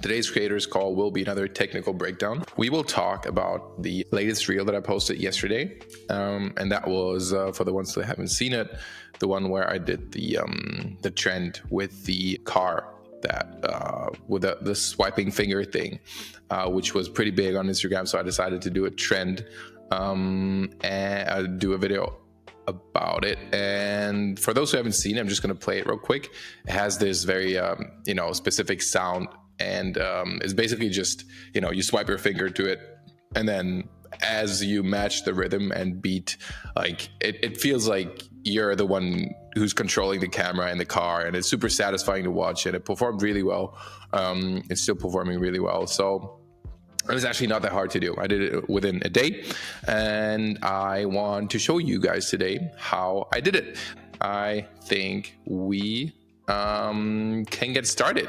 Today's creators call will be another technical breakdown. We will talk about the latest reel that I posted yesterday, and that was for the ones that haven't seen it, the one where I did the trend with the car that with the swiping finger thing, which was pretty big on Instagram. So I decided to do a trend and do a video about it. And for those who haven't seen it, I'm just going to play it real quick. It has this very specific sound, and it's basically just you swipe your finger to it, and then as you match the rhythm and beat, like it feels like you're the one who's controlling the camera and the car, and it's super satisfying to watch, and it performed really well. It's still performing really well. So it was actually not that hard to do. I did it within a day, and I want to show you guys today how I did it. I think we can get started.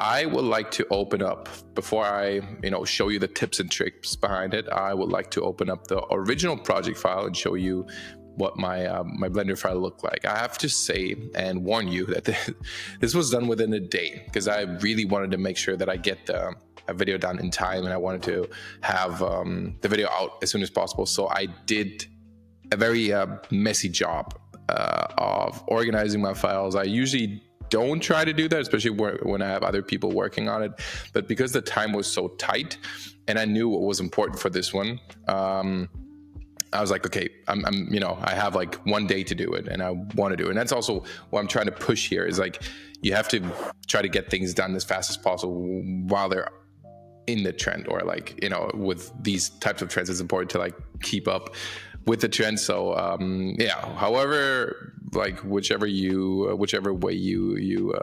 I would like to open up, before I show you the tips and tricks behind it, I would like to open up the original project file and show you what my Blender file looked like. I have to say and warn you that this was done within a day, because I really wanted to make sure that I get a video done in time, and I wanted to have the video out as soon as possible. So I did a very messy job of organizing my files. I usually don't try to do that, especially when I have other people working on it. But because the time was so tight and I knew what was important for this one, I was like, okay, I have like one day to do it, and I want to do it. And that's also what I'm trying to push here, is like, you have to try to get things done as fast as possible while they're in the trend, or like, with these types of trends, it's important to like keep up with the trend. So however, like whichever way you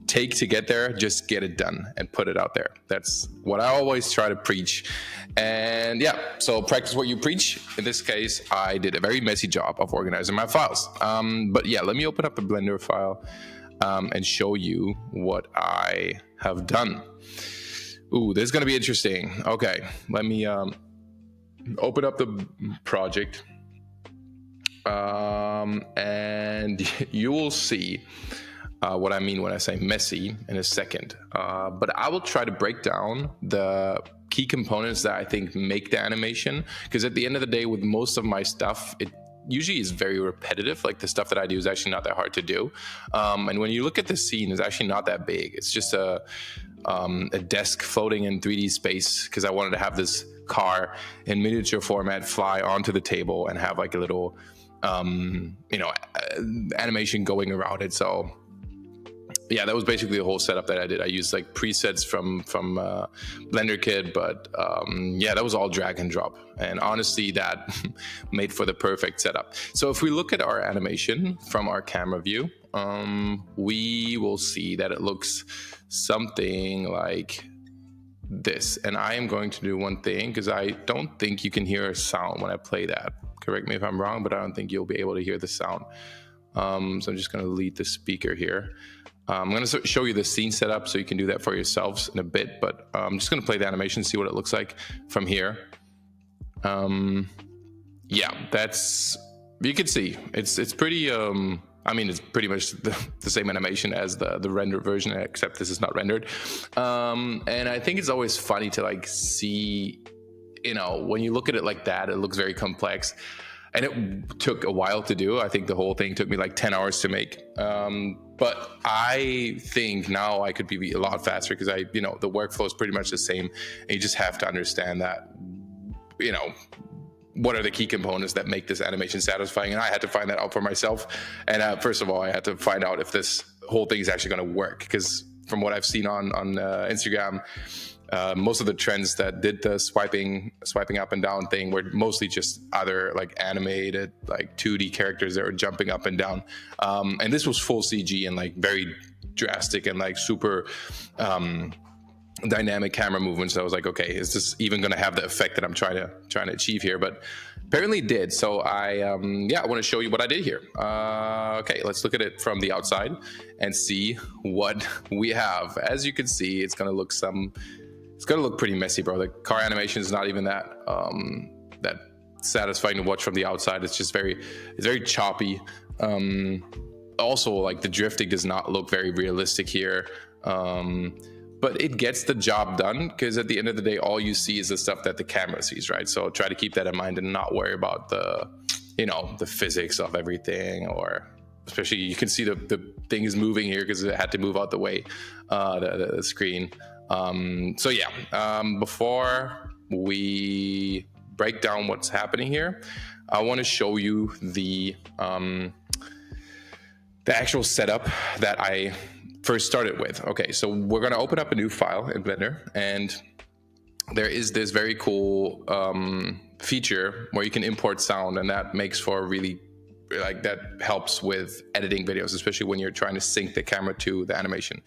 take to get there, just get it done and put it out there. That's what I always try to preach. And so practice what you preach. In this case, I did a very messy job of organizing my files. But let me open up the Blender file and show you what I have done. Ooh, this is going to be interesting. Okay, let me open up the project, and you will see what I mean when I say messy in a second. But I will try to break down the key components that I think make the animation, because at the end of the day, with most of my stuff, it usually is very repetitive. Like, the stuff that I do is actually not that hard to do. And when you look at the scene, it's actually not that big. It's just a desk floating in 3D space, because I wanted to have this car in miniature format fly onto the table and have like a little animation going around it. So that was basically the whole setup that I did. I used like presets from Blender Kit, but that was all drag and drop, and honestly that made for the perfect setup. So if we look at our animation from our camera view, we will see that it looks something like this. And I am going to do one thing, because I don't think you can hear a sound when I play that. Correct me if I'm wrong, but I don't think you'll be able to hear the sound. So I'm just going to delete the speaker here. I'm going to show you the scene setup so you can do that for yourselves in a bit, but I'm just going to play the animation, see what it looks like from here. That's, you can see it's pretty it's pretty much the same animation as the rendered version, except this is not rendered. And I think it's always funny to like see, when you look at it like that, it looks very complex. And it took a while to do. I think the whole thing took me like 10 hours to make. But I think now I could be a lot faster, because the workflow is pretty much the same. And you just have to understand that, what are the key components that make this animation satisfying. And I had to find that out for myself. And first of all, I had to find out if this whole thing is actually going to work, because from what I've seen on Instagram, most of the trends that did the swiping up and down thing were mostly just other like animated like 2D characters that were jumping up and down, and this was full CG and like very drastic and like super dynamic camera movements. So I was like, okay, is this even going to have the effect that I'm trying to achieve here? But apparently it did. So I want to show you what I did here. Okay, let's look at it from the outside and see what we have. As you can see, it's going to look pretty messy, bro. The car animation is not even that satisfying to watch from the outside. It's just very choppy. Also, like the drifting does not look very realistic here. but it gets the job done, because at the end of the day, all you see is the stuff that the camera sees, right? So try to keep that in mind and not worry about the physics of everything, or especially you can see the thing is moving here because it had to move out the way, the screen. Before we break down what's happening here, I want to show you the actual setup that I first started with. Okay, so we're going to open up a new file in Blender, and there is this very cool feature where you can import sound, and that makes for really, like, that helps with editing videos, especially when you're trying to sync the camera to the animation.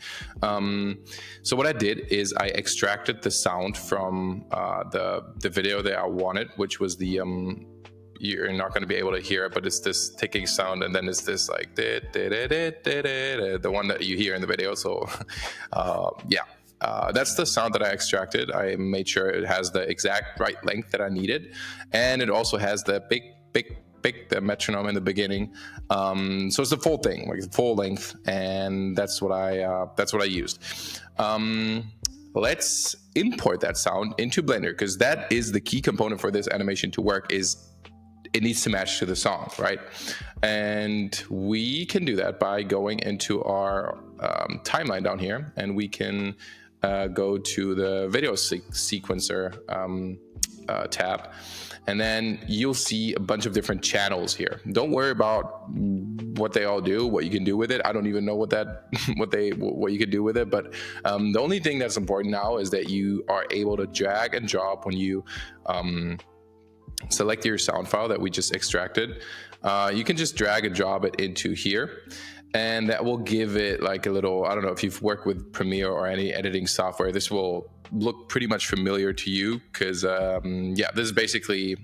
So what I did is I extracted the sound from the video that I wanted, which was the you're not going to be able to hear it, but it's this ticking sound, and then it's this like the one that you hear in the video. So that's the sound that I extracted. I made sure it has the exact right length that I needed, and it also has the big the metronome in the beginning. So it's the full thing, like the full length, and that's what I used. Let's import that sound into Blender, because that is the key component for this animation to work. Is it needs to match to the song, right? And we can do that by going into our timeline down here, and we can go to the video sequencer tab, and then you'll see a bunch of different channels here. Don't worry about what they all do, what you can do with it. I don't even know what you can do with it, but the only thing that's important now is that you are able to drag and drop when you select your sound file that we just extracted. You can just drag and drop it into here, and that will give it like a little, I don't know if you've worked with Premiere or any editing software, this will look pretty much familiar to you, because this is basically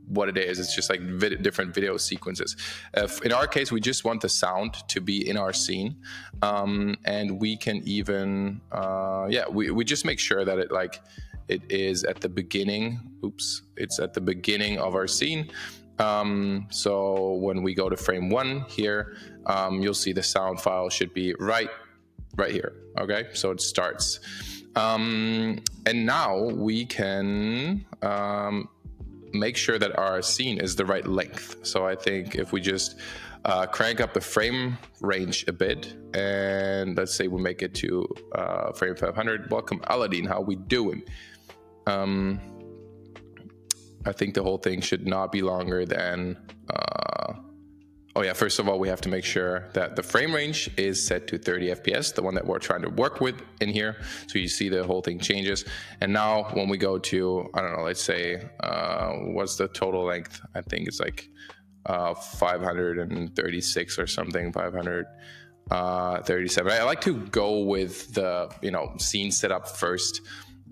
what it is. It's just like different video sequences. In our case, we just want the sound to be in our scene, and we can even we just make sure that it is at the beginning. It's at the beginning of our scene. So when we go to frame 1 here, you'll see the sound file should be right here. Okay, so it starts. And now we can make sure that our scene is the right length. So I think if we just crank up the frame range a bit, and let's say we make it to frame 500. Welcome, Aladdin. How we doing? I think the whole thing should not be longer than first of all, we have to make sure that the frame range is set to 30 FPS, the one that we're trying to work with in here. So you see the whole thing changes. And now when we go to, I don't know, let's say, what's the total length? I think it's like 536 or something, 537. I like to go with the, scene setup first,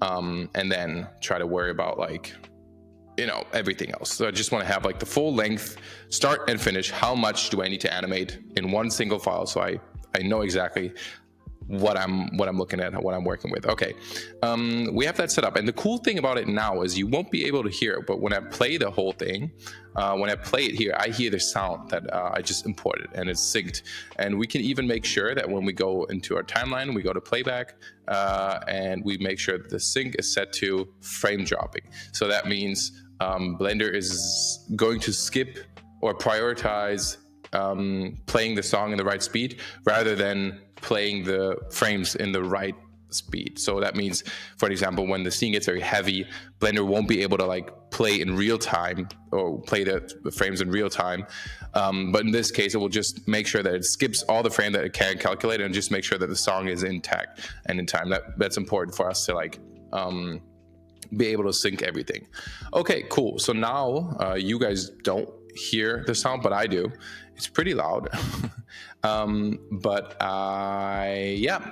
and then try to worry about everything else. So I just want to have the full length, start and finish. How much do I need to animate in one single file, so I know exactly what I'm looking at, what I'm working with. Okay, we have that set up, and the cool thing about it now is you won't be able to hear it, but when I play the whole thing, when I play it here, I hear the sound that I just imported, and it's synced. And we can even make sure that when we go into our timeline, we go to playback, and we make sure that the sync is set to frame dropping. So that means Blender is going to skip or prioritize playing the song in the right speed rather than playing the frames in the right speed. So that means, for example, when the scene gets very heavy, Blender won't be able to play in real time or play the frames in real time. But in this case, it will just make sure that it skips all the frame that it can calculate and just make sure that the song is intact and in time. That's important for us to be able to sync everything. Okay, cool. So now you guys don't hear the sound, but I do. It's pretty loud.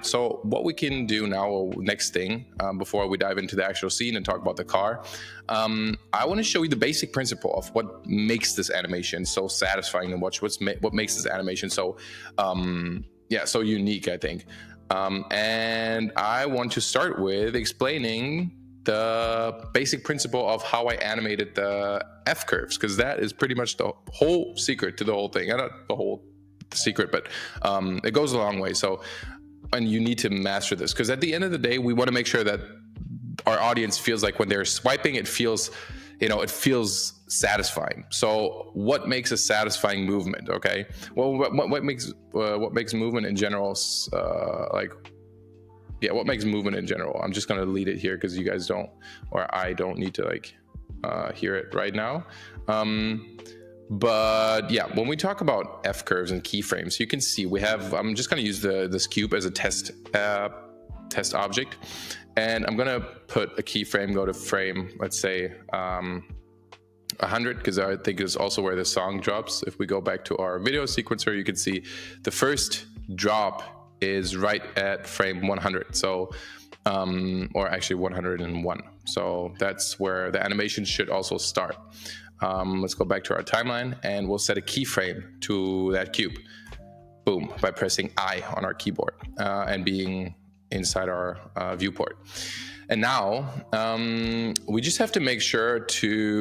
So what we can do now, next thing, before we dive into the actual scene and talk about the car, I want to show you the basic principle of what makes this animation so satisfying to watch, what makes this animation so so unique, I think. And I want to start with explaining the basic principle of how I animated the F curves, because that is pretty much the whole secret to the whole thing. Not the whole secret, but it goes a long way. So and you need to master this, because at the end of the day, we want to make sure that our audience feels like when they're swiping, it feels, it feels satisfying. So what makes a satisfying movement? Okay, well, what makes movement in general what makes movement in general? I'm just going to lead it here because you guys don't, or I don't need to hear it right now. But yeah, when we talk about F curves and keyframes, you can see we have, I'm just going to use this cube as a test object. And I'm going to put a keyframe, go to frame, let's say 100, because I think is also where the song drops. If we go back to our video sequencer, you can see the first drop is right at frame 100. So, or actually 101. So that's where the animation should also start. Let's go back to our timeline and we'll set a keyframe to that cube. Boom, by pressing I on our keyboard and being inside our viewport. And now we just have to make sure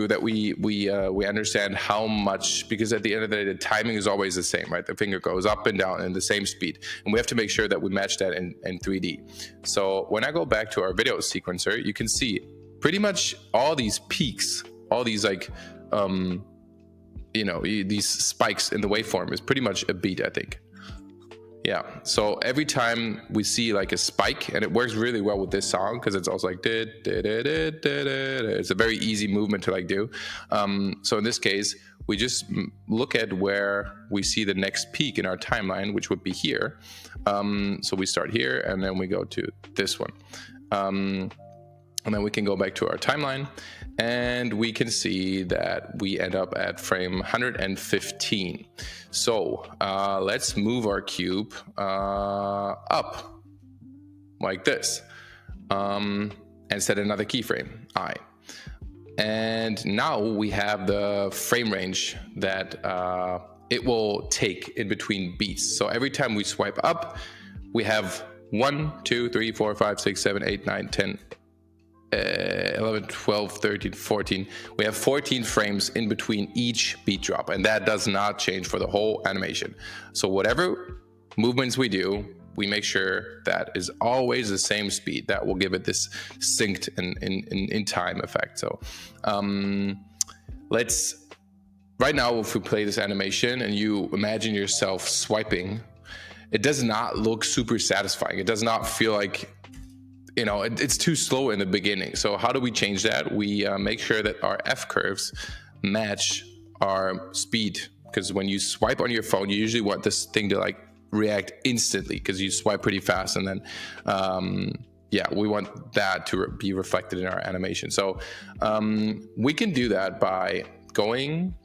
that we understand how much, because at the end of the day, the timing is always the same, right? The finger goes up and down in the same speed, and we have to make sure that we match that in 3D. So when I go back to our video sequencer, you can see pretty much all these peaks, all these these spikes in the waveform is pretty much a beat, I think. Yeah, so every time we see a spike, and it works really well with this song because it's also it's a very easy movement to do. So in this case, we just look at where we see the next peak in our timeline, which would be here. So we start here and then we go to this one. And then we can go back to our timeline and we can see that we end up at frame 115. So let's move our cube up like this and set another keyframe, I. And now we have the frame range that it will take in between beats. So every time we swipe up, we have 1, 2, 3, 4, 5, 6, 7, 8, 9, 10, 11, 12, 13, 14. We have 14 frames in between each beat drop, and that does not change for the whole animation. So whatever movements we do, we make sure that is always the same speed. That will give it this synced in time effect. So right now, if we play this animation and you imagine yourself swiping, it does not look super satisfying. It does not feel like, it's too slow in the beginning. So how do we change that? We make sure that our F curves match our speed, because when you swipe on your phone, you usually want this thing to react instantly because you swipe pretty fast, and then we want that to be reflected in our animation. So we can do that by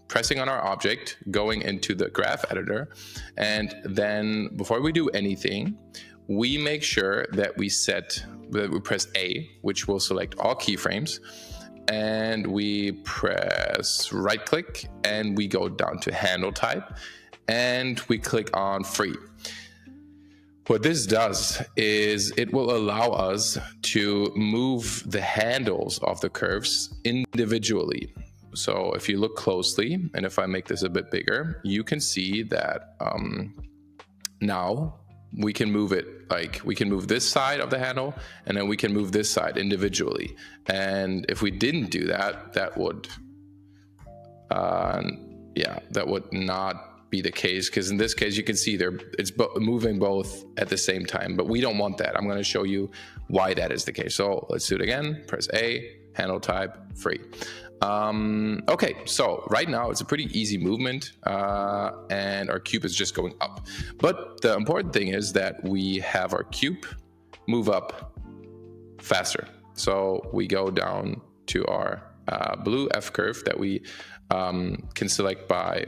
pressing on our object, going into the graph editor, and then before we do anything, we make sure that we press A, which will select all keyframes, and we press right click and we go down to handle type and we click on free. What this does is it will allow us to move the handles of the curves individually. So if you look closely, and if I make this a bit bigger, you can see that now we can move it, we can move this side of the handle, and then we can move this side individually. And if we didn't do that, that would not be the case, because in this case you can see it's moving both at the same time, but we don't want that. I'm going to show you why that is the case. So let's do it again. Press A, handle type, free. Okay, so right now it's a pretty easy movement, and our cube is just going up. But the important thing is that we have our cube move up faster. So we go down to our blue F curve that we can select by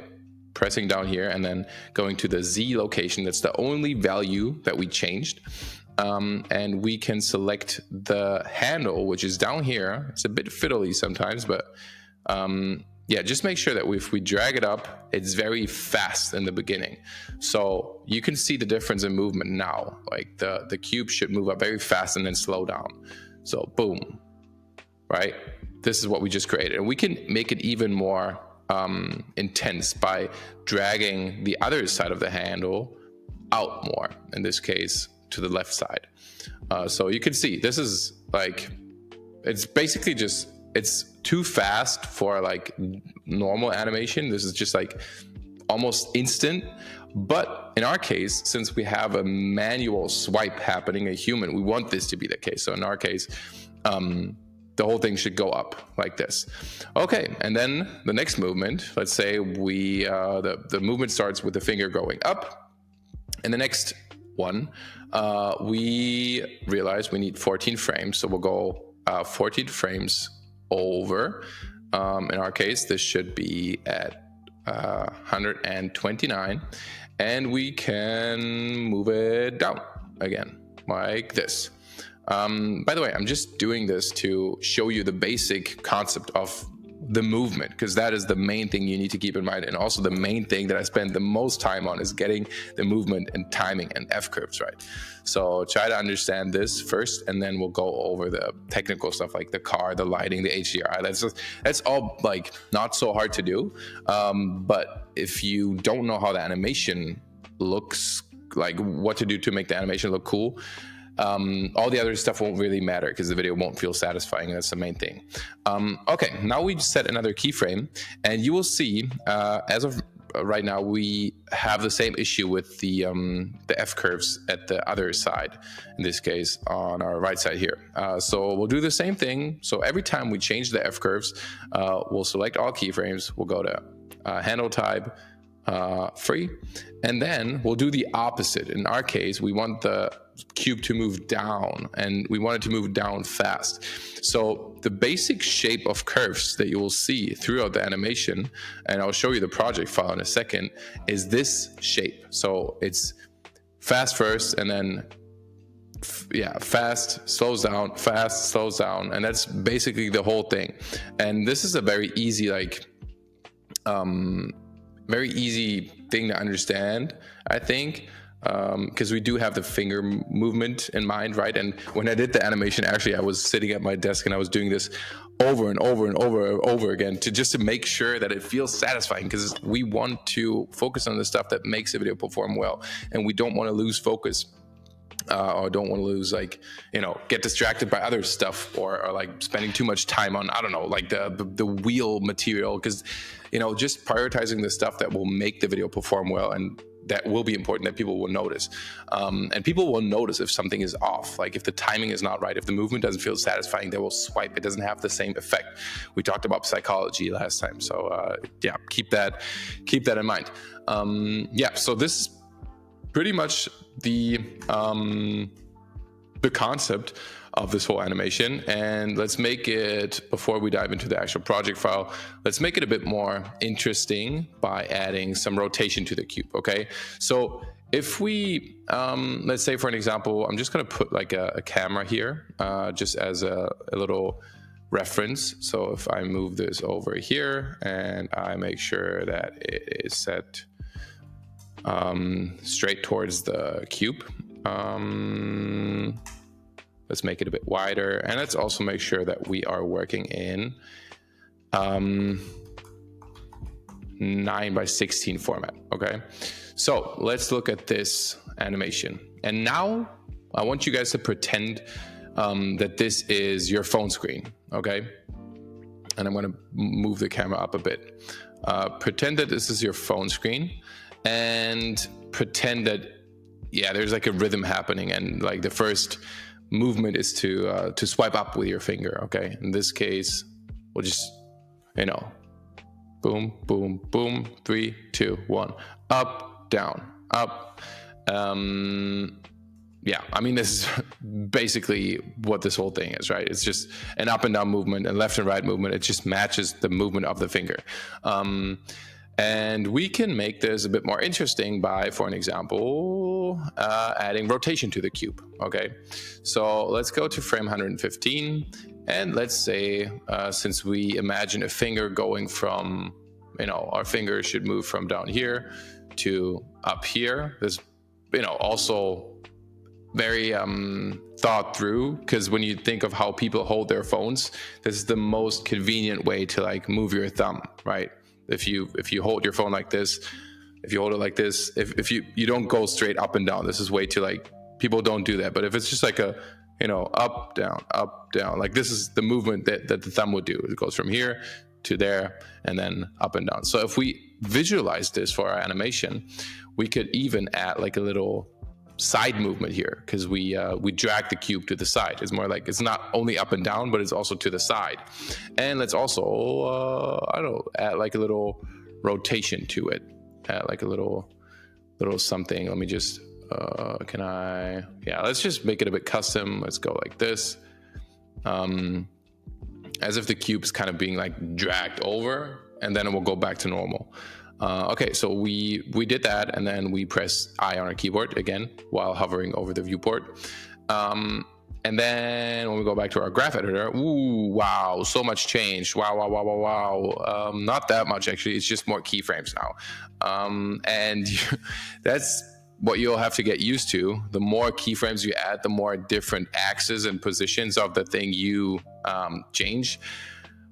pressing down here and then going to the Z location. That's the only value that we changed. And we can select the handle, which is down here. It's a bit fiddly sometimes, but just make sure that if we drag it up, it's very fast in the beginning. So you can see the difference in movement now. The cube should move up very fast and then slow down. So boom, right? This is what we just created. And we can make it even more intense by dragging the other side of the handle out more, in this case to the left side. So you can see this is like, it's basically just, it's too fast for like normal animation. This is just like almost instant. But in our case, since we have a manual swipe happening, a human, we want this to be the case. So in our case, the whole thing should go up like this. Okay, and then the next movement, let's say we the movement starts with the finger going up, and the next one, we realize we need 14 frames, so we'll go 14 frames over. In our case, this should be at 129, and we can move it down again like this. By the way, I'm just doing this to show you the basic concept of the movement, because that is the main thing you need to keep in mind. And also the main thing that I spend the most time on is getting the movement and timing and F-curves right. So try to understand this first, and then we'll go over the technical stuff like the car, the lighting, the HDRI. That's all like not so hard to do. But if you don't know how the animation looks, like what to do to make the animation look cool, all the other stuff won't really matter because the video won't feel satisfying. That's the main thing. Okay, now we set another keyframe, and you will see as of right now we have the same issue with the F curves at the other side, in this case on our right side here. So we'll do the same thing. So every time we change the F curves, we'll select all keyframes, we'll go to handle type, free, and then we'll do the opposite. In our case, we want the cube to move down, and we want it to move down fast. So the basic shape of curves that you will see throughout the animation, and I'll show you the project file in a second, is this shape. So it's fast first, and then fast, slows down, fast, slows down, and that's basically the whole thing. And this is a very easy, very easy thing to understand, I think, because we do have the finger movement in mind, right? And when I did the animation, actually, I was sitting at my desk and I was doing this over and over and over again to make sure that it feels satisfying, because we want to focus on the stuff that makes the video perform well, and we don't want to lose focus. Or don't want to lose, get distracted by other stuff, or like spending too much time on, I don't know, like the wheel material, because, just prioritizing the stuff that will make the video perform well, and that will be important, that people will notice. And people will notice if something is off, like if the timing is not right, if the movement doesn't feel satisfying, they will swipe. It doesn't have the same effect. We talked about psychology last time. So keep that in mind. So this is pretty much the concept of this whole animation. And let's make it, before we dive into the actual project file, let's make it a bit more interesting by adding some rotation to the cube. Okay, so if we let's say, for an example, I'm just going to put like a camera here, just as a little reference. So if I move this over here and I make sure that it is set straight towards the cube, let's make it a bit wider, and let's also make sure that we are working in 9:16 format. Okay, so let's look at this animation, and now I want you guys to pretend that this is your phone screen. Okay, and I'm going to move the camera up a bit. Pretend that this is your phone screen, and pretend that there's like a rhythm happening, and like the first movement is to swipe up with your finger. Okay, in this case we'll just boom boom boom, 3 2 1, up down up. I mean, this is basically what this whole thing is, right? It's just an up and down movement and left and right movement. It just matches the movement of the finger. And we can make this a bit more interesting by, for an example, adding rotation to the cube. Okay, so let's go to frame 115, and let's say, since we imagine a finger going from, our finger should move from down here to up here. This, also very thought through, because when you think of how people hold their phones, this is the most convenient way to like move your thumb, right? If you hold your phone like this, if you hold it like this, if you don't go straight up and down, this is way too like people don't do that. But if it's just like a, up, down, like this is the movement that the thumb would do. It goes from here to there and then up and down. So if we visualize this for our animation, we could even add like a little side movement here, because we drag the cube to the side. It's more like it's not only up and down, but it's also to the side. And let's also I don't know, add like a little rotation to it, add like a little something. Let me just let's just make it a bit custom. Let's go like this, as if the cube's kind of being like dragged over, and then it will go back to normal. Okay, so we did that, and then we press I on our keyboard again while hovering over the viewport. And then when we go back to our graph editor, ooh, wow, so much change. Wow. Not that much, actually. It's just more keyframes now. And that's what you'll have to get used to. The more keyframes you add, the more different axes and positions of the thing you change,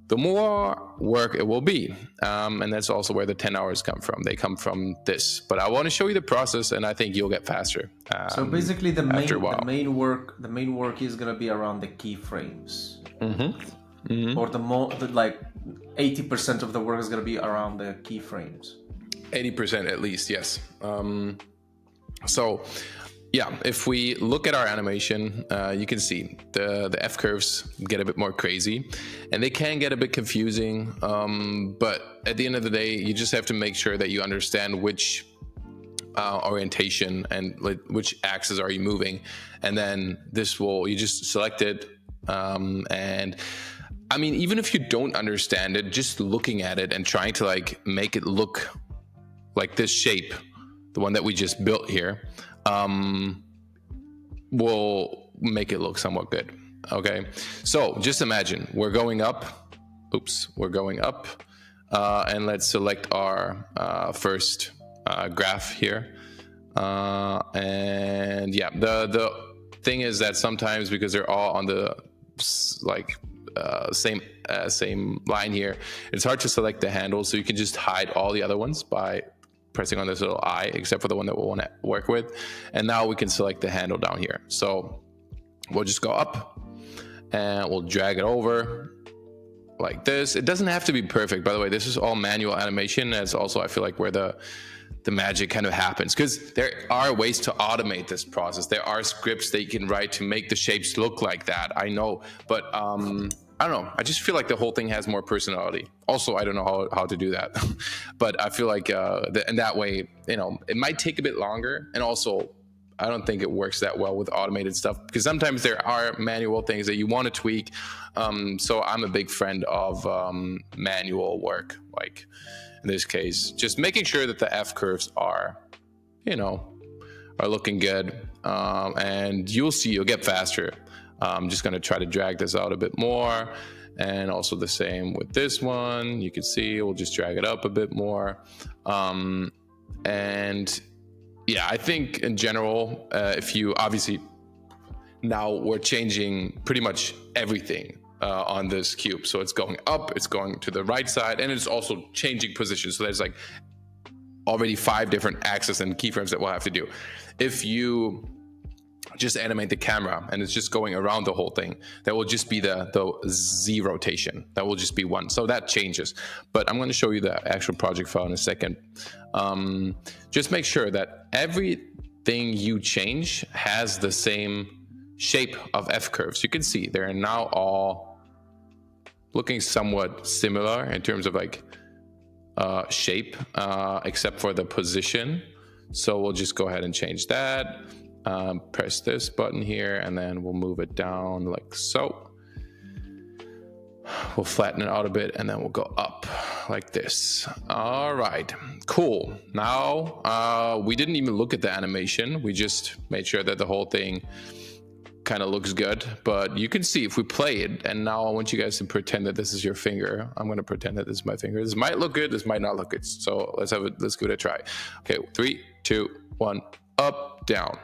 the more work it will be. And that's also where the 10 hours come from. They come from this. But I want to show you the process, and I think you'll get faster. So basically the main work is going to be around the keyframes. Or like 80% of the work is going to be around the keyframes. 80% at least, yes. So yeah, if we look at our animation, you can see the F curves get a bit more crazy, and they can get a bit confusing. But at the end of the day, you just have to make sure that you understand which orientation and which axis are you moving, and then you just select it. And I mean, even if you don't understand it, just looking at it and trying to like make it look like this shape, the one that we just built here, will make it look somewhat good. Okay, so just imagine we're going up, and let's select our first graph here. And yeah, the thing is that sometimes, because they're all on the same line here, it's hard to select the handle, so you can just hide all the other ones by pressing on this little I, except for the one that we'll want to work with. And now we can select the handle down here. So we'll just go up and we'll drag it over like this. It doesn't have to be perfect, by the way. This is all manual animation. That's also, I feel like, where the magic kind of happens, because there are ways to automate this process. There are scripts that you can write to make the shapes look like that, I know, but I don't know, I just feel like the whole thing has more personality. Also, I don't know how to do that but I feel like in that way, it might take a bit longer, and also I don't think it works that well with automated stuff, because sometimes there are manual things that you want to tweak. So I'm a big friend of manual work, like in this case, just making sure that the F curves are looking good, and you'll get faster. I'm just going to try to drag this out a bit more, and also the same with this one. You can see we'll just drag it up a bit more, and yeah, I think in general, if you obviously, now we're changing pretty much everything on this cube. So it's going up, it's going to the right side, and it's also changing position. So there's like already 5 different axes and keyframes that we'll have to do. If you just animate the camera and it's just going around the whole thing, that will just be the Z rotation. That will just be 1. So that changes. But I'm going to show you the actual project file in a second. Just make sure that everything you change has the same shape of F curves. You can see they're now all looking somewhat similar in terms of like shape, except for the position. So we'll just go ahead and change that. Press this button here, and then we'll move it down like so. We'll flatten it out a bit, and then we'll go up like this. All right, cool. Now we didn't even look at the animation. We just made sure that the whole thing kind of looks good. But you can see if we play it, and now I want you guys to pretend that this is your finger. I'm going to pretend that this is my finger. This might look good, this might not look good. So let's give it a try. Okay, 3, 2, 1, up, down.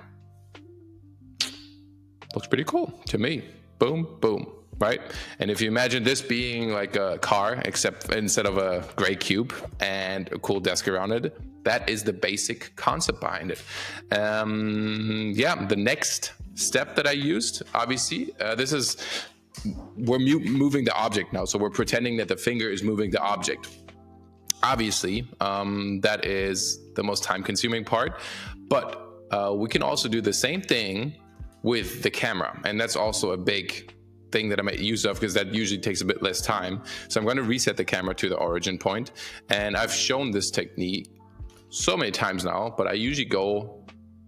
Looks pretty cool to me. Boom, boom. right? And if you imagine this being like a car, except instead of a gray cube and a cool desk around it, that is the basic concept behind it. Yeah, the next step that I used, obviously, this is, we're moving the object now. So we're pretending that the finger is moving the object. Obviously, that is the most time-consuming part, but we can also do the same thing with the camera, and that's also a big thing that I make use of, because that usually takes a bit less time. So I'm going to reset the camera to the origin point, and I've shown this technique so many times now, but I usually go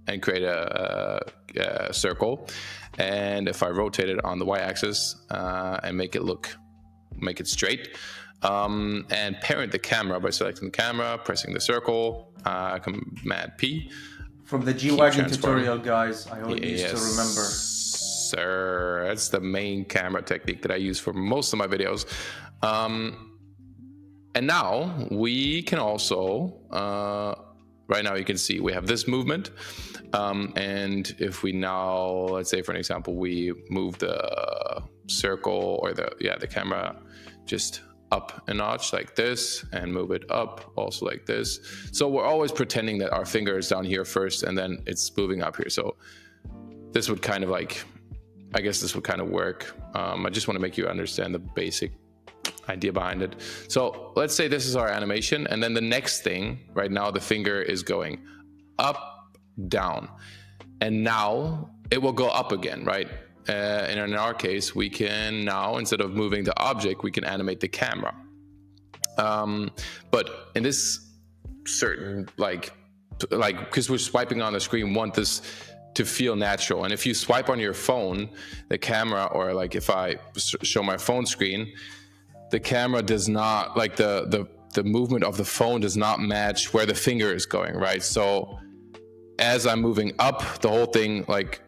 and create a circle, and if I rotate it on the y-axis and make it straight, and parent the camera by selecting the camera, pressing the circle, Command P. From the G-Wagon tutorial, guys, I only used to remember. Sir, that's the main camera technique that I use for most of my videos. And now we can also, right now you can see we have this movement. And if we now, let's say for an example, we move the circle or the camera just up a notch like this, and move it up also like this. So we're always pretending that our finger is down here first and then it's moving up here. So this would kind of like, I guess this would kind of work. I just want to make you understand the basic idea behind it. So let's say this is our animation, and then the next thing, right now the finger is going up, down, and now it will go up again, right? And in our case, we can now, instead of moving the object, we can animate the camera. But in this certain, like because we're swiping on the screen, want this to feel natural. And if you swipe on your phone, the camera, or like if I show my phone screen, the camera does not, like the movement of the phone does not match where the finger is going, right? So as I'm moving up, the whole thing, like,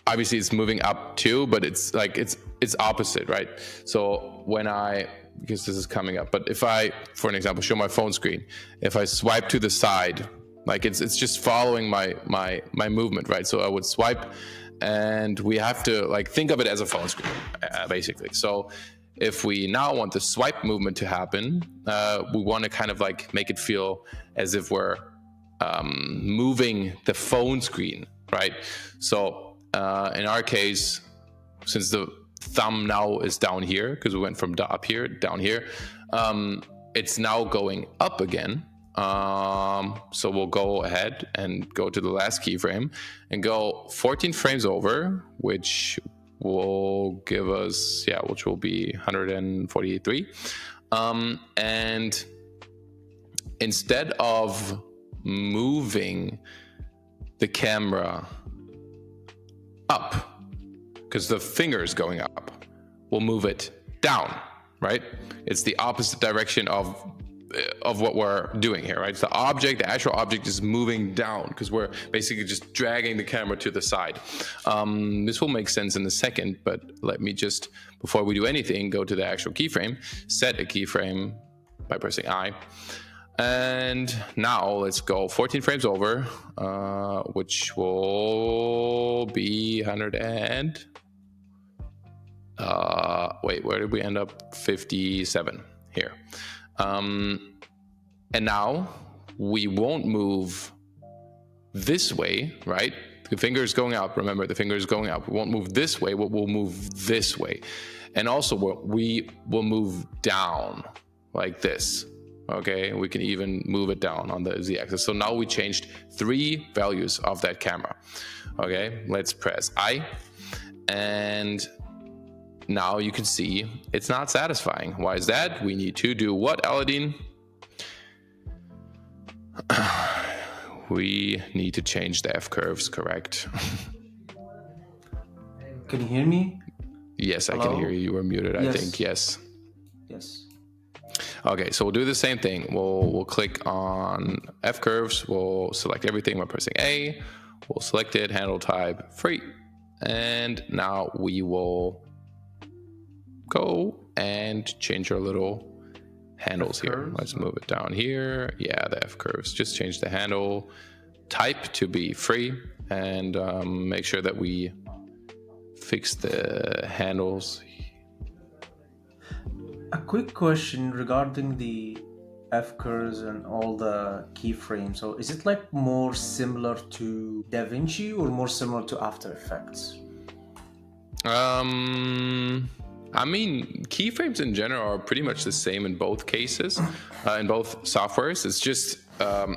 obviously it's moving up too, but it's like it's opposite, right? So when because this is coming up, but if I, for an example, show my phone screen, if I swipe to the side, like it's just following my movement, right? So I would swipe, and we have to like think of it as a phone screen, basically. So if we now want the swipe movement to happen, we want to kind of like make it feel as if we're moving the phone screen, right? So in our case, since the thumb now is down here, because we went from up here down here, it's now going up again. So we'll go ahead and go to the last keyframe and go 14 frames over, which will give us, which will be 143. And instead of moving the camera up, because the finger is going up, we'll move it down, right? It's the opposite direction of what we're doing here, right? So the actual object is moving down, because we're basically just dragging the camera to the side. This will make sense in a second, but let me just, before we do anything, go to the actual keyframe, set a keyframe by pressing I. And now let's go 14 frames over, which will be 100 and... wait, where did we end up? 57 here. And now we won't move this way, right? The finger is going up. Remember, the finger is going up. We won't move this way, but we'll move this way. And also we will move down like this. Okay, we can even move it down on the z-axis. So now we changed 3 values of that camera. Okay, let's press I, and now you can see it's not satisfying. Why is that? We need to do what, Aladdin? We need to change the F-curves, correct? Can you hear me? Yes, hello? I can hear you. You were muted, yes. I think, yes. Yes. Okay, so we'll do the same thing. We'll click on F-curves. We'll select everything by pressing A. We'll select it, handle type, free. And now we will go and change our little handles here. Let's move it down here. Yeah, the F-curves. Just change the handle type to be free, and make sure that we fix the handles A quick question regarding the F curves and all the keyframes. So is it like more similar to DaVinci or more similar to After Effects? I mean, keyframes in general are pretty much the same in both cases, in both softwares. It's just, I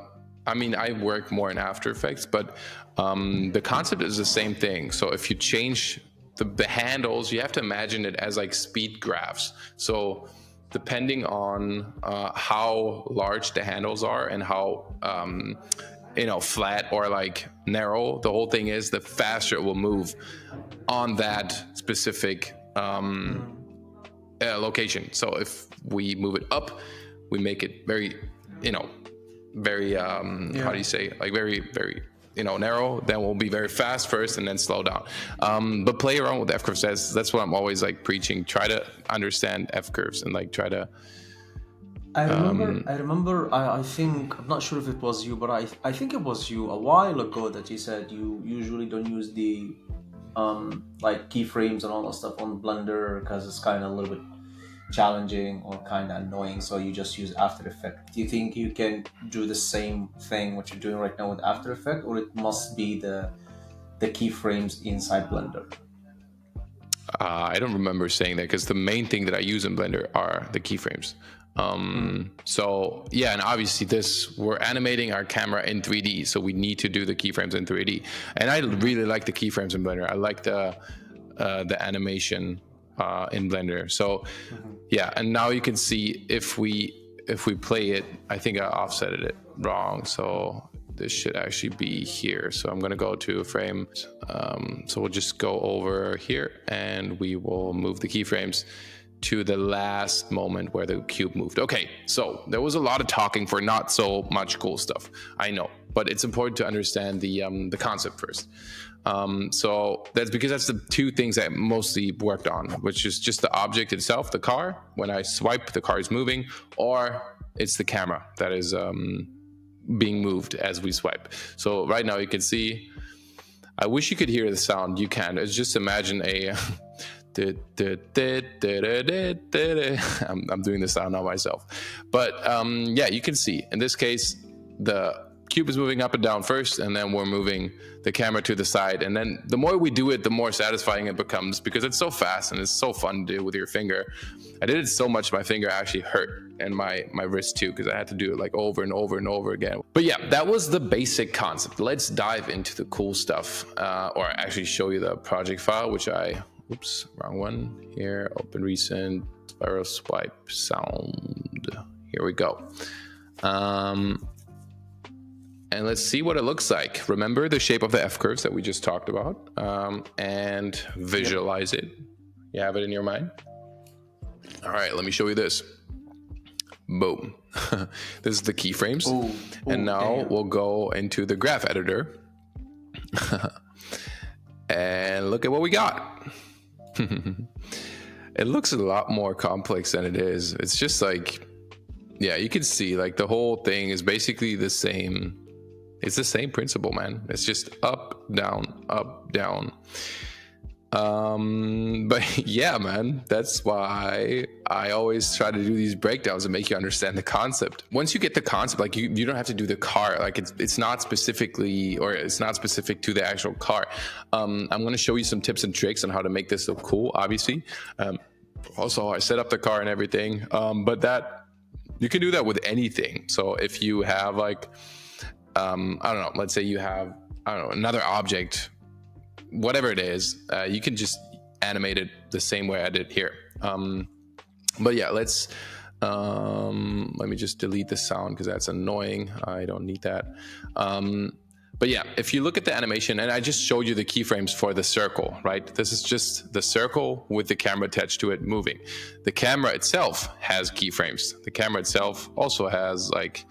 mean, I work more in After Effects, but the concept is the same thing. So if you change the handles, you have to imagine it as like speed graphs. So depending on how large the handles are and how flat or like narrow the whole thing is, the faster it will move on that specific location. So if we move it up, we make it very very how do you say, like very narrow, then we'll be very fast first and then slow down. But play around with F curves. That's what I'm always like preaching. Try to understand F curves and like try to I remember. I think, I'm not sure if it was you, but I think it was you a while ago that you said you usually don't use the like keyframes and all that stuff on Blender because it's kind of a little bit challenging or kind of annoying. So you just use After Effects. Do you think you can do the same thing what you're doing right now with After Effects, or it must be the keyframes inside Blender? I don't remember saying that because the main thing that I use in Blender are the keyframes. So yeah, and obviously we're animating our camera in 3D, so we need to do the keyframes in 3D. And I really like the keyframes in Blender. I like the animation in Blender. So yeah, and now you can see if we play it, I think I offsetted it wrong. So this should actually be here. So I'm gonna go to frame. So we'll just go over here and we will move the keyframes to the last moment where the cube moved. Okay, so there was a lot of talking for not so much cool stuff, I know, but it's important to understand the concept first. So that's because that's the two things I mostly worked on, which is just the object itself, the car. When I swipe, the car is moving, or it's the camera that is being moved as we swipe. So right now you can see, I wish you could hear the sound. You can. It's just imagine a I'm doing the sound now myself, but yeah, you can see in this case the cube is moving up and down first, and then we're moving the camera to the side, and then the more we do it, the more satisfying it becomes because it's so fast and it's so fun to do with your finger. I did it so much my finger actually hurt, and my wrist too, because I had to do it like over and over and over again. But yeah, that was the basic concept. Let's dive into the cool stuff, or actually show you the project file, which oops, wrong one. Here, open recent, viral swipe sound. Here we go. And let's see what it looks like. Remember the shape of the F curves that we just talked about, and visualize it. You have it in your mind? All right, let me show you this. Boom. This is the keyframes. And now we'll go into the graph editor. And look at what we got. It looks a lot more complex than it is. It's just like, yeah, you can see like the whole thing is basically the same. It's the same principle, man. It's just up, down, up, down. But yeah, man, that's why I always try to do these breakdowns and make you understand the concept. Once you get the concept, like you don't have to do the car. Like it's not specifically, or it's not specific to the actual car. I'm going to show you some tips and tricks on how to make this look cool, obviously. Also, I set up the car and everything, but that you can do that with anything. So if you have like, I don't know, let's say you have, I don't know, another object, whatever it is, you can just animate it the same way I did here. But yeah, let me just delete the sound because that's annoying. I don't need that. But yeah, if you look at the animation, and I just showed you the keyframes for the circle, right? This is just the circle with the camera attached to it moving. The camera itself has keyframes. The camera itself also has like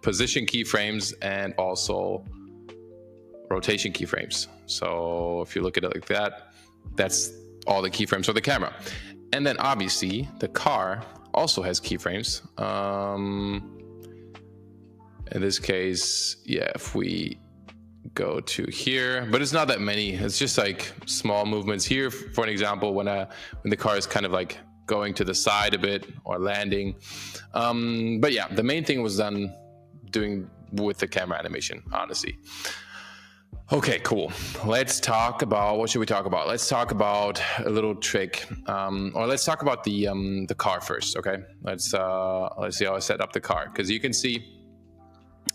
position keyframes and also rotation keyframes. So if you look at it like that, that's all the keyframes for the camera. And then obviously the car also has keyframes. In this case, yeah, if we go to here, but it's not that many. It's just like small movements here. For an example, when the car is kind of like going to the side a bit or landing. But yeah, the main thing was done doing with the camera animation, honestly. Okay, cool. Let's talk about, what should we talk about? Let's talk about a little trick, or let's talk about the car first. Okay, let's see how I set up the car, because you can see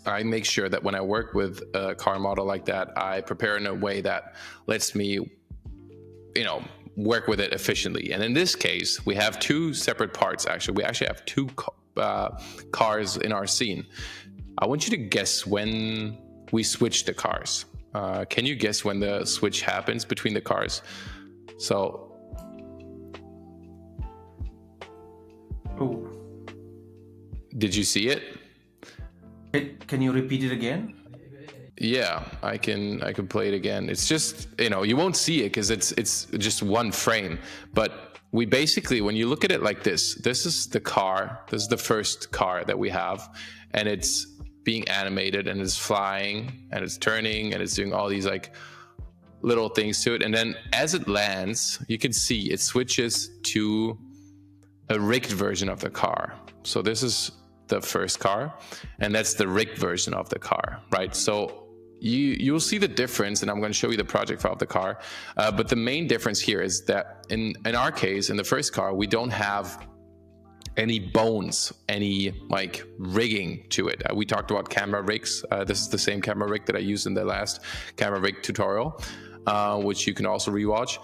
I make sure that when I work with a car model like that, I prepare in a way that lets me, work with it efficiently. And in this case, we have two separate parts. Actually, we actually have two cars in our scene. I want you to guess when we switch the cars. Can you guess when the switch happens between the cars? So, did you see it? Can you repeat it again? Yeah, I can play it again. It's just, you won't see it because it's just one frame. But we basically, when you look at it like this is the car. This is the first car that we have, and it's being animated, and it's flying, and it's turning, and it's doing all these like little things to it. And then as it lands, you can see it switches to a rigged version of the car. So this is the first car, and that's the rigged version of the car, right? So you'll see the difference, and I'm going to show you the project file of the car. But the main difference here is that in our case, in the first car, we don't have any bones, any like rigging to it. We talked about camera rigs. This is the same camera rig that I used in the last camera rig tutorial, which you can also rewatch.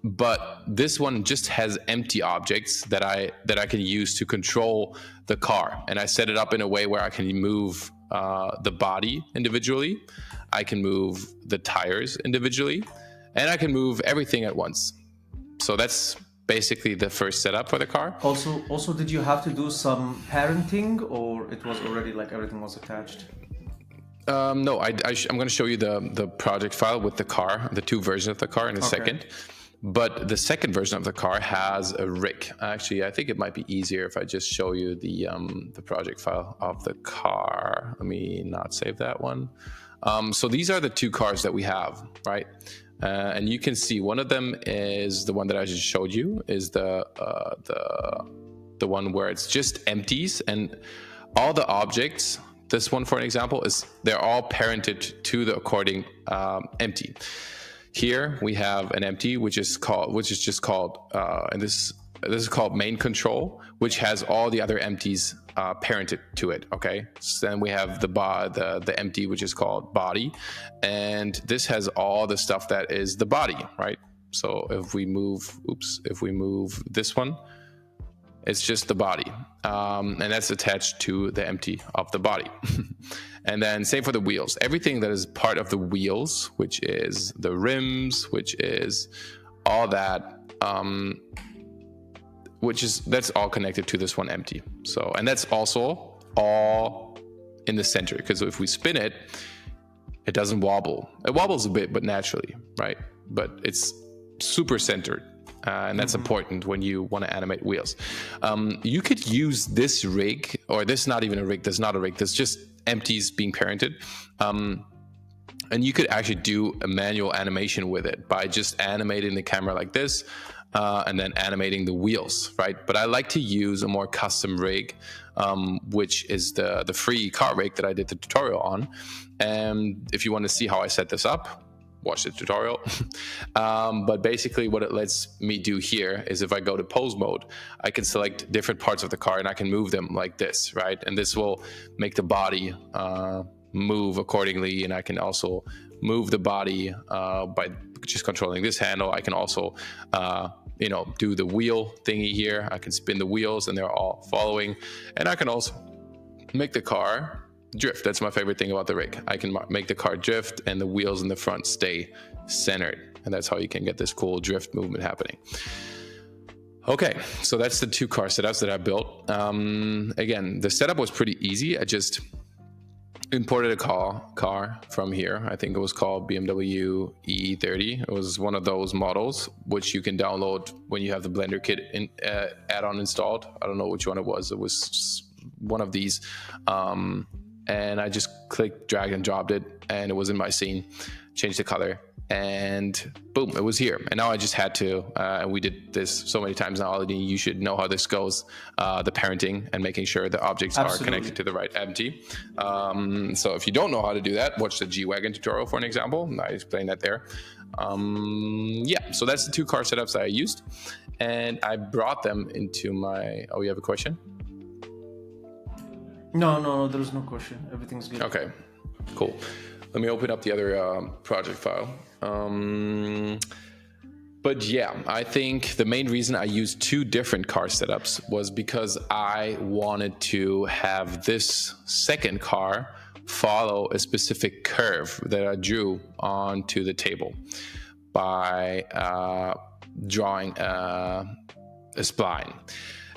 But this one just has empty objects that I can use to control the car. And I set it up in a way where I can move the body individually, I can move the tires individually, and I can move everything at once. So that's basically the first setup for the car. Also, did you have to do some parenting, or it was already like everything was attached? No, I'm going to show you the project file with the car, the two versions of the car in a second. But the second version of the car has a rig. Actually, I think it might be easier if I just show you the project file of the car. Let me not save that one. So these are the two cars that we have, right? And you can see one of them is the one that I just showed you, is the one where it's just empties, and all the objects. This one, for an example, they're all parented to the according empty. Here we have an empty, which is just called, and this is called main control, which has all the other empties parented to it. Okay, so then we have the empty, which is called body, and this has all the stuff that is the body, right? So if we move this one, it's just the body, and that's attached to the empty of the body. And then same for the wheels. Everything that is part of the wheels, which is the rims, which is all that, that's all connected to this one empty. So, and that's also all in the center, because if we spin it, it doesn't wobble. It wobbles a bit, but naturally, right? But it's super centered. And that's important when you want to animate wheels. You could use this rig, or this not even a rig, that's not a rig, that's just empties being parented. And you could actually do a manual animation with it by just animating the camera like this, and then animating the wheels, right? But I like to use a more custom rig, which is the free car rig that I did the tutorial on. And if you want to see how I set this up, watch the tutorial. But basically what it lets me do here is, if I go to pose mode, I can select different parts of the car and I can move them like this, right? And this will make the body move accordingly. And I can also move the body by just controlling this handle. I can also do the wheel thingy here. I can spin the wheels and they're all following. And I can also make the car drift. That's my favorite thing about the rig. I can make the car drift and the wheels in the front stay centered. And that's how you can get this cool drift movement happening. Okay, so that's the two car setups that I built. Again, the setup was pretty easy. I just imported a car from here. I think it was called BMW E30. It was one of those models which you can download when you have the Blender Kit add-on installed. I don't know which one it was. It was one of these. And I just clicked, drag and dropped it, and it was in my scene. Changed the color, and boom, it was here. And now I just had to, and we did this so many times now already, you should know how this goes, the parenting and making sure the objects are connected to the right empty. So if you don't know how to do that, watch the G-Wagon tutorial for an example. I explained that there. Yeah, so that's the 2 car setups that I used, and I brought them into my, oh, you have a question? No, there's no question. Everything's good. Okay, cool. Let me open up the other project file. But yeah, I think the main reason I used 2 different car setups was because I wanted to have this second car follow a specific curve that I drew onto the table by drawing a spline.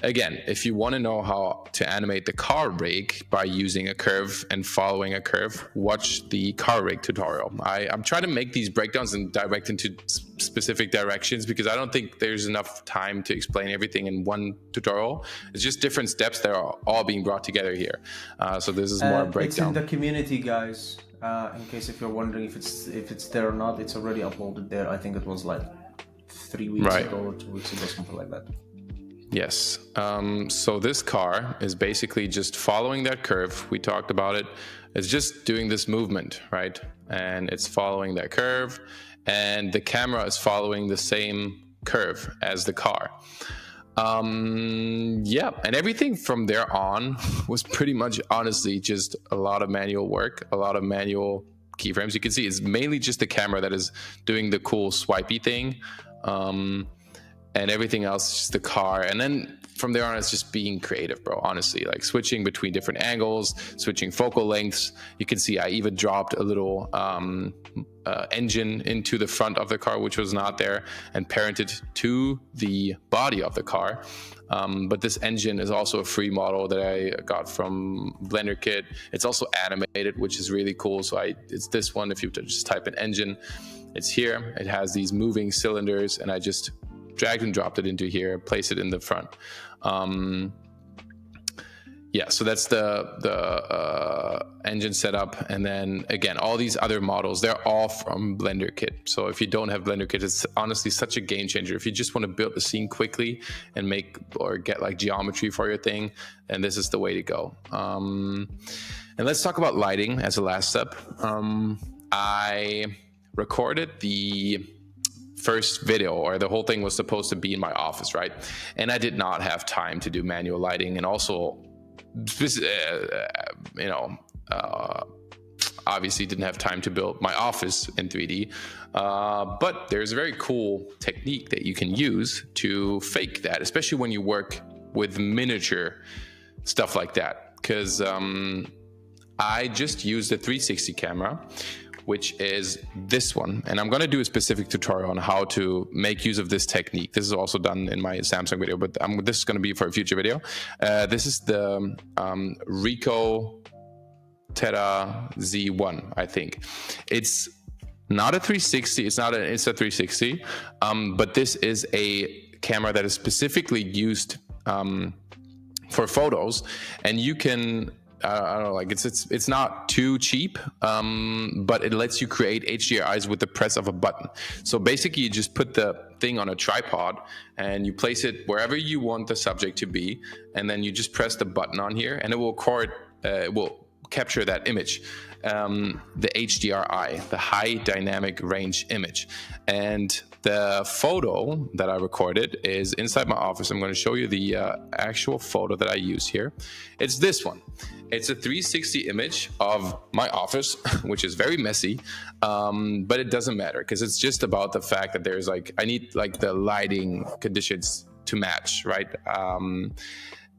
Again, if you want to know how to animate the car rig by using a curve and following a curve, watch the car rig tutorial. I'm trying to make these breakdowns and direct into specific directions because I don't think there's enough time to explain everything in one tutorial. It's just different steps that are all being brought together here. So this is more a breakdown. It's in the community, guys. In case if you're wondering if it's there or not, it's already uploaded there. I think it was like 3 weeks ago or 2 weeks ago, something like that. Yes. So this car is basically just following that curve. We talked about it. It's just doing this movement, right? And it's following that curve, and the camera is following the same curve as the car. Yeah, and everything from there on was pretty much, honestly, just a lot of manual work, a lot of manual keyframes. You can see it's mainly just the camera that is doing the cool swipey thing. And everything else is just the car. And then from there on, it's just being creative, bro. Honestly, like switching between different angles, switching focal lengths. You can see I even dropped a little engine into the front of the car, which was not there, and parented to the body of the car. But this engine is also a free model that I got from Blender Kit. It's also animated, which is really cool. So it's this one. If you just type in engine, it's here. It has these moving cylinders, and I just dragged and dropped it into here, place it in the front. Yeah, so that's the engine setup. And then again, all these other models, they're all from Blender Kit. So if you don't have Blender Kit, it's honestly such a game changer. If you just want to build a scene quickly and make or get like geometry for your thing, then this is the way to go. And let's talk about lighting as a last step. I recorded the first video, or the whole thing was supposed to be in my office, right? And I did not have time to do manual lighting, and also obviously didn't have time to build my office in 3D. But there's a very cool technique that you can use to fake that, especially when you work with miniature stuff like that. Because I just used a 360 camera, which is this one. And I'm going to do a specific tutorial on how to make use of this technique. This is also done in my Samsung video, but this is going to be for a future video. This is the Ricoh Terra Z1, I think. It's not a 360. It's a 360. But this is a camera that is specifically used for photos, and you can, I don't know, like it's not too cheap, but it lets you create HDRIs with the press of a button. So basically, you just put the thing on a tripod and you place it wherever you want the subject to be, and then you just press the button on here, and it will capture that image, the HDRI, the high dynamic range image. And the photo that I recorded is inside my office. I'm going to show you the actual photo that I use here. It's this one. It's a 360 image of my office, which is very messy, but it doesn't matter because it's just about the fact that there's I need the lighting conditions to match, right?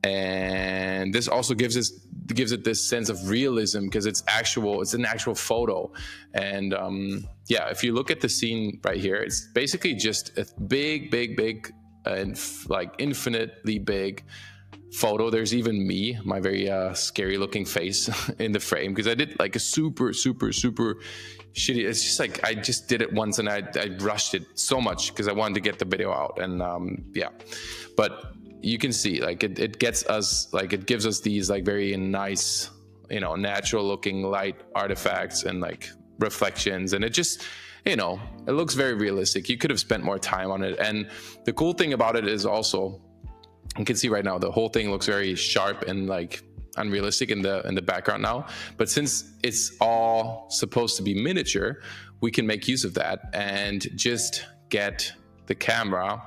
And this also gives it this sense of realism because it's an actual photo. And yeah, if you look at the scene right here, it's basically just a big and infinitely big photo. There's even me, my very scary looking face in the frame, because I did a super shitty. It's just I just did it once and I rushed it so much because I wanted to get the video out. And yeah, but you can see it gets us, it gives us these very nice, natural looking light artifacts and reflections, and it just you know, it looks very realistic. You could have spent more time on it. And the cool thing about it is also, you can see right now the whole thing looks very sharp and like unrealistic in the background now. But since it's all supposed to be miniature, we can make use of that and just get the camera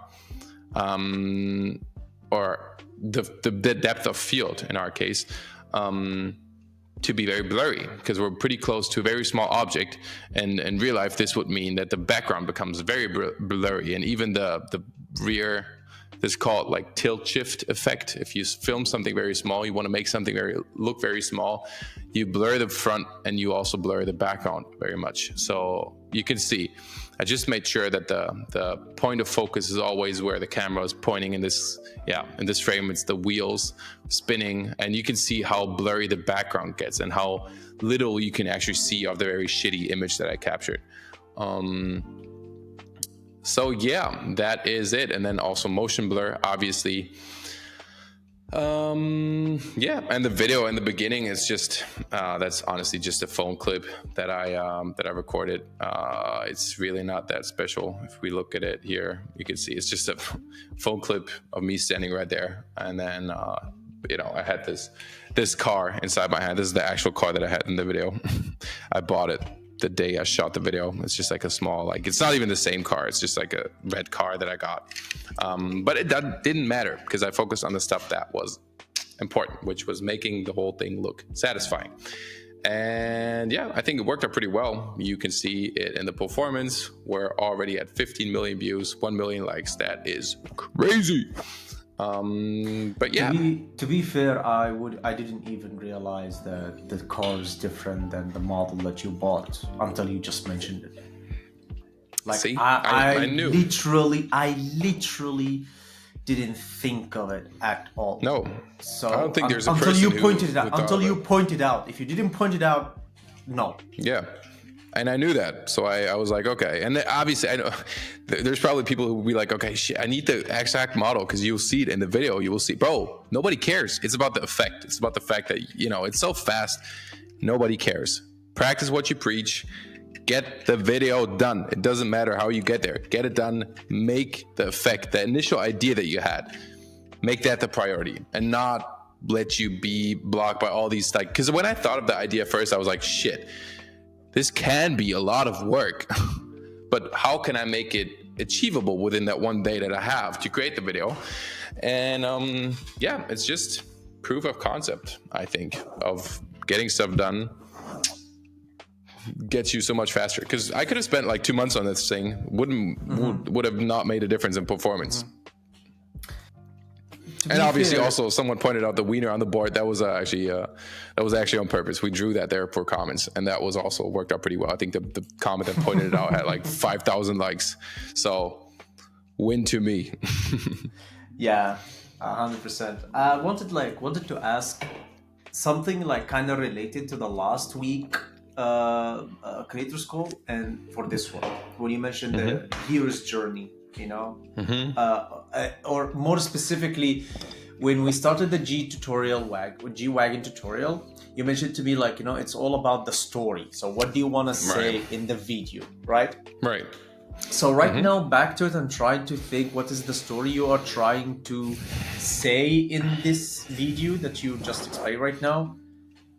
or the depth of field in our case to be very blurry, because we're pretty close to a very small object, and in real life this would mean that the background becomes very blurry, and even the rear, this is called like tilt shift effect. If you film something very small, you want to make something look very small, you blur the front and you also blur the background very much. So you can see I just made sure that the point of focus is always where the camera is pointing in this frame. It's the wheels spinning, and you can see how blurry the background gets and how little you can actually see of the very shitty image that I captured. So yeah, that is it. And then also motion blur, obviously. Yeah, and the video in the beginning is just that's honestly just a phone clip that I recorded. It's really not that special. If we look at it here, you can see it's just a phone clip of me standing right there, and then you know, I had this car inside my hand. This is the actual car that I had in the video. I bought it the day I shot the video. It's just like a small, like, it's not even the same car. It's just like a red car that I got. But it didn't matter because I focused on the stuff that was important, which was making the whole thing look satisfying. And yeah, I think it worked out pretty well. You can see it in the performance. We're already at 15 million views, 1 million likes. That is crazy. But yeah, to be fair, I didn't even realize that the car is different than the model that you bought until you just mentioned it. Like, see, I knew. I literally didn't think of it at all. No, so I don't think there's a until person you who pointed it out. thought Until of you it. pointed out. If you didn't point it out, no. Yeah. And I knew that. So I was like, okay. And then obviously, I know there's probably people who will be like, okay, shit, I need the exact model, because you'll see it in the video. You will see, bro, nobody cares. It's about the effect. It's about the fact that, you know, it's so fast. Nobody cares. Practice what you preach. Get the video done. It doesn't matter how you get there. Get it done. Make the effect, the initial idea that you had, make that the priority, and not let you be blocked by all these, like, because when I thought of the idea first, I was like, shit, this can be a lot of work, but how can I make it achievable within that one day that I have to create the video? And yeah, it's just proof of concept, I think, of getting stuff done gets you so much faster. Because I could have spent like 2 months on this thing, would have not made a difference in performance. And obviously, also someone pointed out the wiener on the board. That was actually on purpose. We drew that there for comments, and that was also worked out pretty well. I think the comment that pointed it out had like 5,000 likes. So, win to me. Yeah, 100%. I wanted to ask something like kind of related to the last week Creators Call, and for this one, when you mentioned the hero's journey. You know, or more specifically, when we started the G-Wagon tutorial, you mentioned to me, like, you know, it's all about the story. So what do you want to say in the video, right? Right. So now, back to it and trying to think, what is the story you are trying to say in this video that you just explained right now?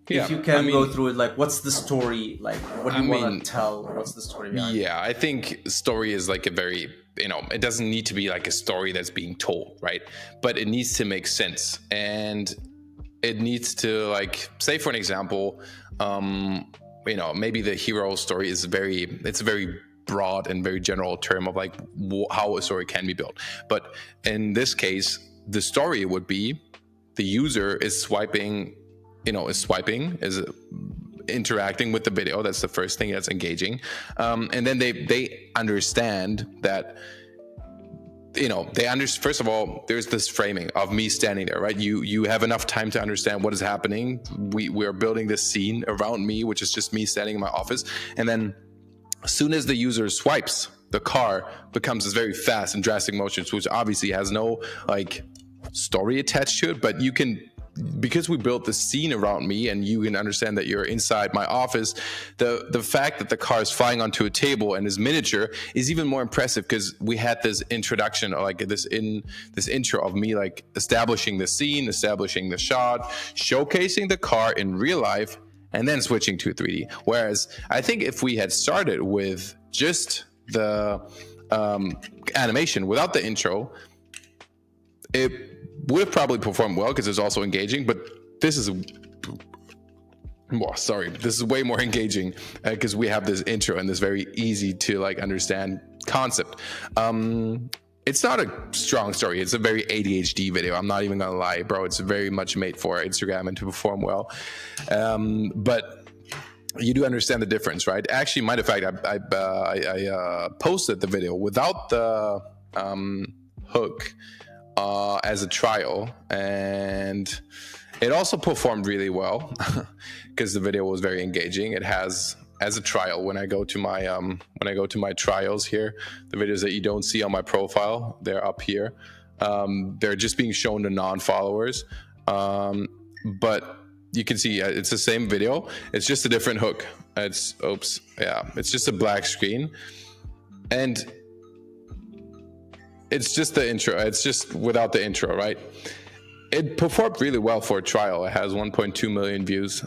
Yeah, if you can go through it, like, what's the story? Like, what do you want to tell? What's the story behind it? Yeah, I think story is like a very, you know, it doesn't need to be like a story that's being told, right? But it needs to make sense. And it needs to, like, say for an example, you know, maybe the hero story is it's a very broad and very general term of like how a story can be built. But in this case, the story would be the user is swiping, is interacting with the video. That's the first thing that's engaging. And then they understand that, you know, first of all, there's this framing of me standing there, right? You have enough time to understand what is happening. We're building this scene around me, which is just me standing in my office. And then as soon as the user swipes, the car becomes this very fast and drastic motions, which obviously has no like story attached to it, but you can because we built the scene around me, and you can understand that you're inside my office, the fact that the car is flying onto a table and is miniature is even more impressive, because we had this introduction, or like this intro of me like establishing the scene, establishing the shot, showcasing the car in real life, and then switching to 3D. Whereas I think if we had started with just the animation without the intro, it would have probably performed well because it's also engaging. But this is, this is way more engaging because we have this intro and this very easy to like understand concept. It's not a strong story. It's a very ADHD video. I'm not even gonna lie, bro. It's very much made for Instagram and to perform well. But you do understand the difference, right? Actually, matter of fact, I posted the video without the hook as a trial, and it also performed really well because the video was very engaging. It has, as a trial, when I go to my trials here, the videos that you don't see on my profile, they're up here. They're just being shown to non-followers, but you can see it's the same video. It's just a different hook. It's just a black screen, and it's just the intro. It's just without the intro, right? It performed really well for a trial. It has 1.2 million views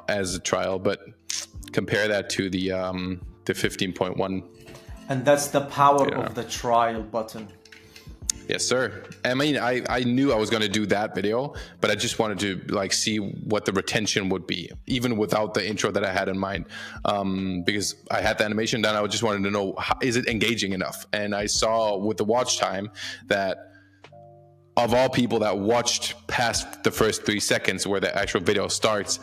as a trial, but compare that to the 15.1. And that's the power of the trial button. Yes, sir. I mean, I knew I was going to do that video, but I just wanted to like see what the retention would be, even without the intro that I had in mind, because I had the animation done. I just wanted to know, is it engaging enough? And I saw with the watch time that of all people that watched past the first 3 seconds where the actual video starts,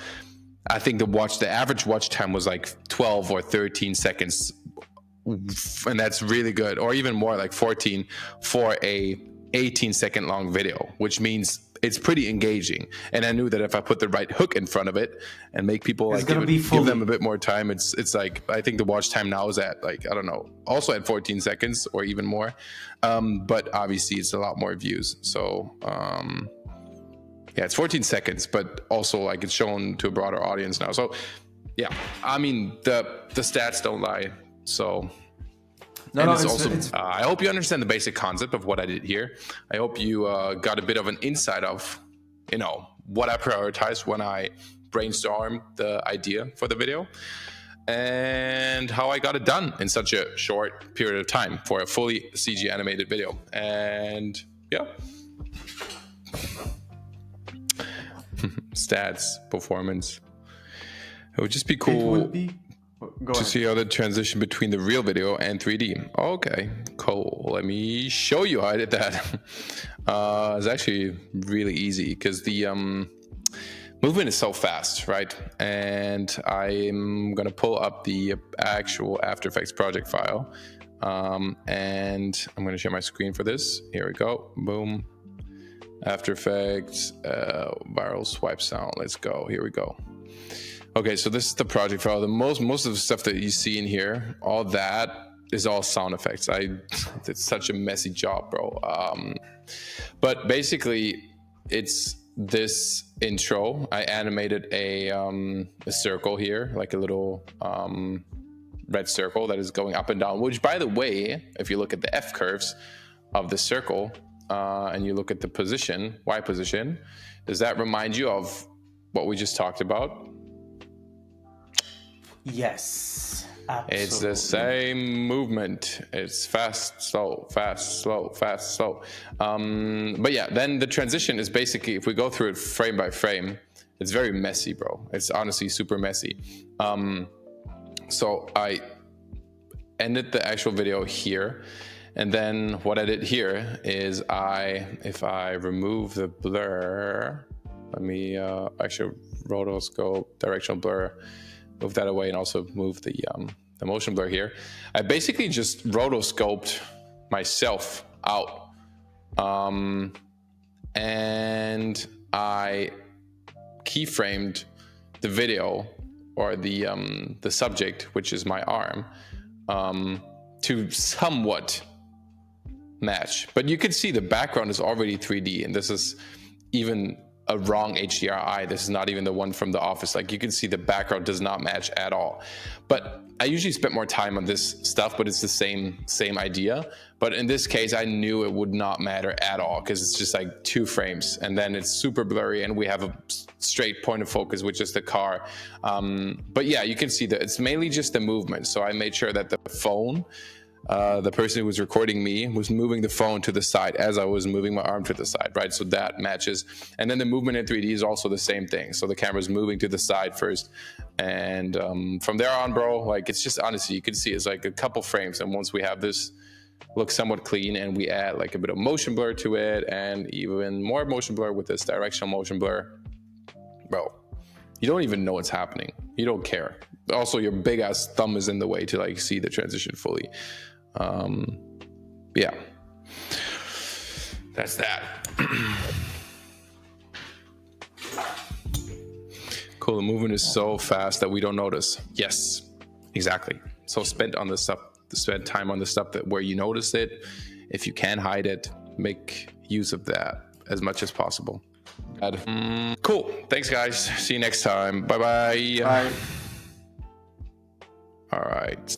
I think the average watch time was like 12 or 13 seconds. And that's really good, or even more, like 14 for a 18-second long video, which means it's pretty engaging. And I knew that if I put the right hook in front of it and make people like give them a bit more time, it's like, I think the watch time now is at like, I don't know, also at 14 seconds or even more. But obviously it's a lot more views. So yeah, it's 14 seconds, but also like it's shown to a broader audience now. So yeah, I mean, the stats don't lie. So, I hope you understand the basic concept of what I did here. I hope you got a bit of an insight of, what I prioritized when I brainstormed the idea for the video, and how I got it done in such a short period of time for a fully CG animated video. And yeah, stats, performance. It would just be cool to see how the transition between the real video and 3D. Okay, cool. Let me show you how I did that. It's actually really easy because the movement is so fast, right? And I'm gonna pull up the actual After Effects project file, and I'm gonna share my screen for this. Here we go. Boom. After Effects, viral swipe sound. Let's go. Here we go. Okay, so this is the project file. The most of the stuff that you see in here, all that is all sound effects. It's such a messy job, bro. But basically, it's this intro. I animated a circle here, like a little red circle that is going up and down. Which, by the way, if you look at the F curves of the circle and you look at the position, Y position, does that remind you of what we just talked about? Yes, absolutely. It's the same movement. It's fast, slow, fast, slow, fast, slow. But yeah, then the transition is basically, if we go through it frame by frame, it's very messy, bro. It's honestly super messy. So I ended the actual video here. And then what I did here is if I remove the blur, let me actually rotoscope, directional blur, move that away, and also move the motion blur here. I basically just rotoscoped myself out, and I keyframed the video, or the subject, which is my arm, to somewhat match. But you can see the background is already 3D, and this is even a wrong HDRI. This is not even the one from the office. Like you can see the background does not match at all. But I usually spend more time on this stuff, but it's the same idea. But in this case, I knew it would not matter at all because it's just like 2 frames and then it's super blurry and we have a straight point of focus, which is the car. But yeah, you can see that it's mainly just the movement. So I made sure that the phone, the person who was recording me was moving the phone to the side as I was moving my arm to the side, right? So that matches. And then the movement in 3D is also the same thing. So the camera's moving to the side first. And from there on, bro, like it's just honestly, you can see it's like a couple frames. And once we have this look somewhat clean and we add like a bit of motion blur to it and even more motion blur with this directional motion blur, bro, you don't even know what's happening. You don't care. Also, your big ass thumb is in the way to like see the transition fully. Yeah, that's that. Cool. The movement is so fast that we don't notice. Yes, exactly. So spend time on the stuff that where you notice it. If you can hide it, make use of that as much as possible. Cool. Thanks, guys. See you next time. Bye-bye. Bye. All right.